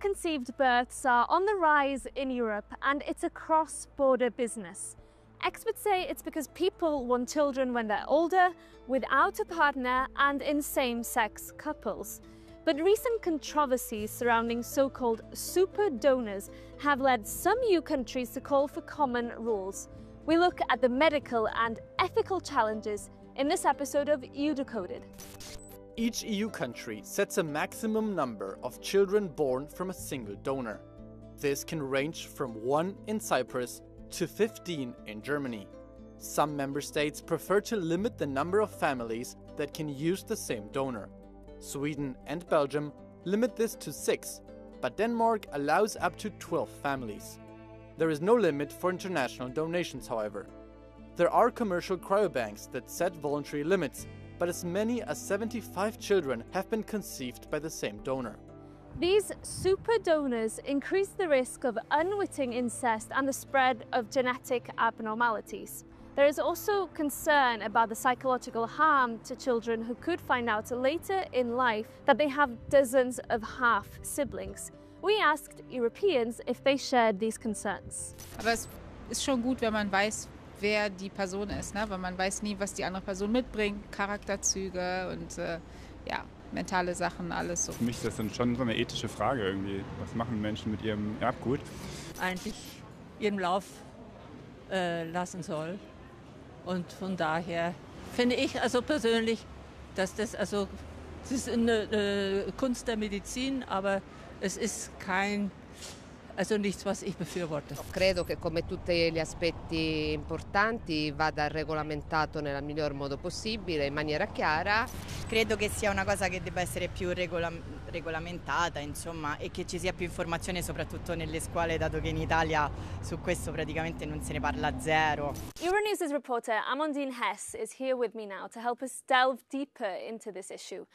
conceived births are on the rise in Europe, and it's a cross-border business. Experts say it's because people want children when they're older, without a partner, and in same-sex couples. But recent controversies surrounding so-called super donors have led some EU countries to call for common rules. We look at the medical and ethical challenges in this episode of EU Decoded. Each EU country sets a maximum number of children born from a single donor. This can range from 1 in Cyprus to 15 in Germany. Some member states prefer to limit the number of families that can use the same donor. Sweden and Belgium limit this to 6, but Denmark allows up to 12 families. There is no limit for international donations, however. There are commercial cryobanks that set voluntary limits, but as many as 75 children have been conceived by the same donor. These super donors increase the risk of unwitting incest and the spread of genetic abnormalities. There is also concern about the psychological harm to children who could find out later in life that they have dozens of half-siblings. We asked Europeans if they shared these concerns. Aber es ist schon gut, wenn man weiß, wer die Person ist, ne? Weil man weiß nie, was die andere Person mitbringt, Charakterzüge und mentale Sachen, alles so. Für mich ist das dann schon so eine ethische Frage irgendwie. Was machen Menschen mit ihrem Erbgut? Eigentlich ihren Lauf lassen soll. Und von daher finde ich also persönlich, dass das ist eine Kunst der Medizin, aber es ist nichts, was ich befürworte. Credo che come tutti gli aspetti importanti vada regolamentato nel miglior modo possibile, in maniera chiara. Credo che sia una cosa che debba essere più regolamentata, insomma, e che ci sia più informazione soprattutto nelle scuole, dato che in Italia su questo praticamente non se ne parla zero. Euronews' reporter Amandine Hess is here with me now to help us delve deeper into this issue.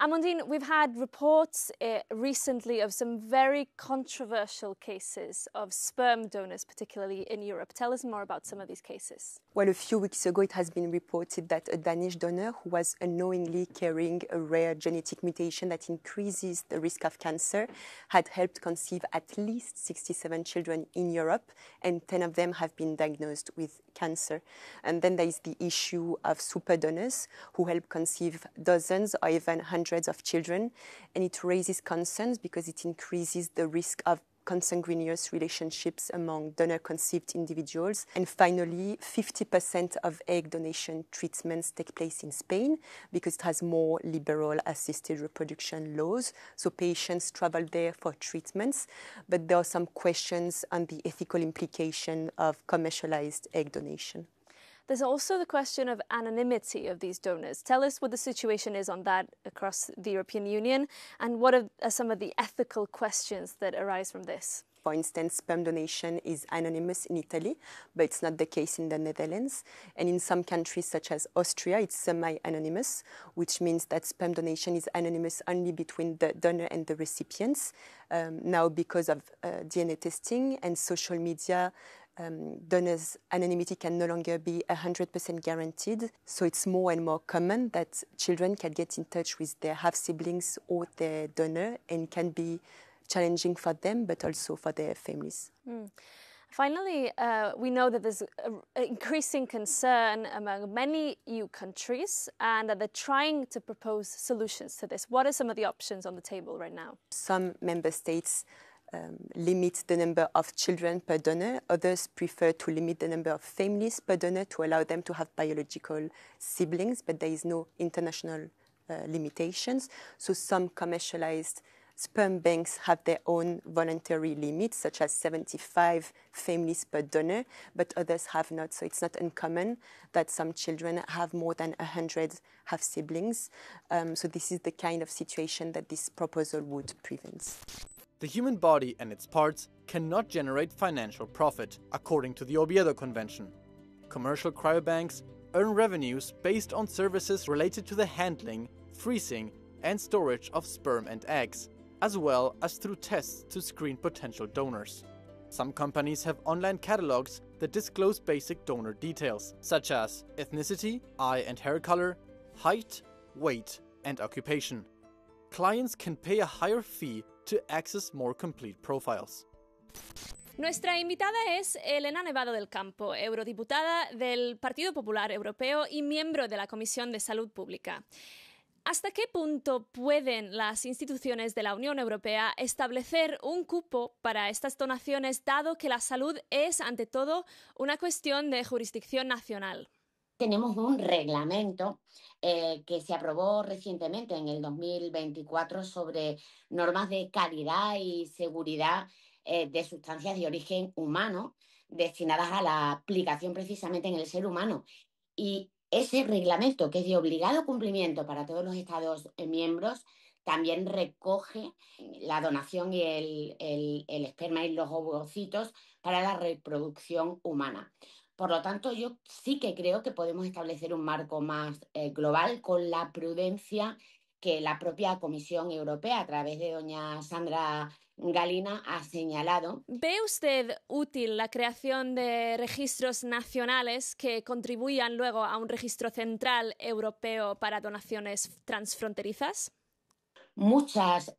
Amandine, we've had reports recently of some very controversial cases of sperm donors, particularly in Europe. Tell us more about some of these cases. Well, a few weeks ago, it has been reported that a Danish donor who was unknowingly carrying a rare genetic mutation that increases the risk of cancer had helped conceive at least 67 children in Europe, and 10 of them have been diagnosed with cancer. And then there is the issue of super donors who help conceive dozens or even hundreds of children, and it raises concerns because it increases the risk of consanguineous relationships among donor-conceived individuals. And finally, 50% of egg donation treatments take place in Spain because it has more liberal assisted reproduction laws. So patients travel there for treatments, but there are some questions on the ethical implication of commercialized egg donation. There's also the question of anonymity of these donors. Tell us what the situation is on that across the European Union, and what are some of the ethical questions that arise from this? For instance, sperm donation is anonymous in Italy, but it's not the case in the Netherlands. And in some countries, such as Austria, it's semi-anonymous, which means that sperm donation is anonymous only between the donor and the recipients. Now, because of DNA testing and social media, donors' anonymity can no longer be 100% guaranteed. So it's more and more common that children can get in touch with their half-siblings or their donor, and can be challenging for them, but also for their families. Finally, we know that there's increasing concern among many EU countries and that they're trying to propose solutions to this. What are some of the options on the table right now? Some member states limit the number of children per donor. Others prefer to limit the number of families per donor to allow them to have biological siblings, but there is no international limitations. So some commercialized sperm banks have their own voluntary limits, such as 75 families per donor, but others have not. So it's not uncommon that some children have more than 100 half-siblings. So this is the kind of situation that this proposal would prevent. The human body and its parts cannot generate financial profit, according to the Oviedo Convention. Commercial cryobanks earn revenues based on services related to the handling, freezing, and storage of sperm and eggs, as well as through tests to screen potential donors. Some companies have online catalogs that disclose basic donor details, such as ethnicity, eye and hair color, height, weight, and occupation. Clients can pay a higher fee to access more complete profiles. Nuestra invitada es Elena Nevado del Campo, eurodiputada del Partido Popular Europeo y miembro de la Comisión de Salud Pública. ¿Hasta qué punto pueden las instituciones de la Unión Europea establecer un cupo para estas donaciones, dado que la salud es, ante todo, una cuestión de jurisdicción nacional? Tenemos un reglamento que se aprobó recientemente en el 2024 sobre normas de calidad y seguridad de sustancias de origen humano destinadas a la aplicación precisamente en el ser humano. Y ese reglamento, que es de obligado cumplimiento para todos los Estados miembros, también recoge la donación y el esperma y los ovocitos para la reproducción humana. Por lo tanto, yo sí que creo que podemos establecer un marco más global con la prudencia que la propia Comisión Europea, a través de doña Sandra Gallina, ha señalado. ¿Ve usted útil la creación de registros nacionales que contribuyan luego a un registro central europeo para donaciones transfronterizas? Muchas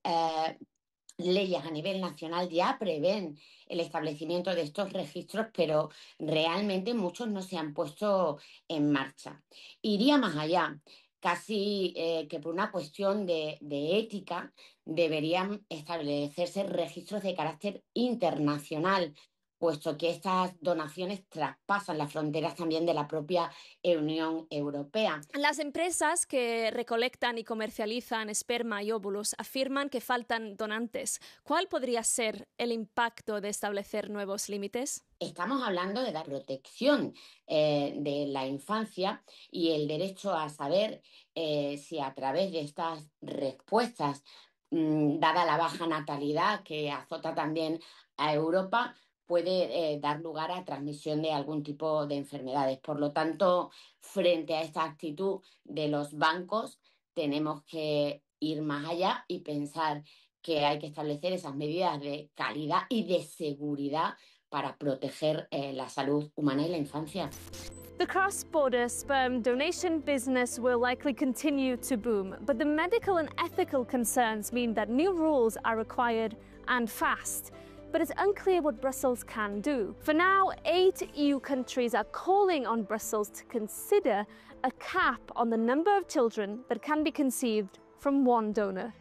leyes a nivel nacional ya prevén el establecimiento de estos registros, pero realmente muchos no se han puesto en marcha. Iría más allá. Casi que por una cuestión de ética deberían establecerse registros de carácter internacional, puesto que estas donaciones traspasan las fronteras también de la propia Unión Europea. Las empresas que recolectan y comercializan esperma y óvulos afirman que faltan donantes. ¿Cuál podría ser el impacto de establecer nuevos límites? Estamos hablando de la protección de la infancia y el derecho a saber si a través de estas respuestas, dada la baja natalidad que azota también a Europa, puede dar lugar a transmisión de algún tipo de enfermedades. Por lo tanto, frente a esta actitud de los bancos, tenemos que ir más allá y pensar que hay que establecer esas medidas de calidad y de seguridad para proteger la salud humana y la infancia. The cross-border sperm donation business will likely continue to boom, but the medical and ethical concerns mean that new rules are required and fast. But it's unclear what Brussels can do. For now, 8 EU countries are calling on Brussels to consider a cap on the number of children that can be conceived from one donor.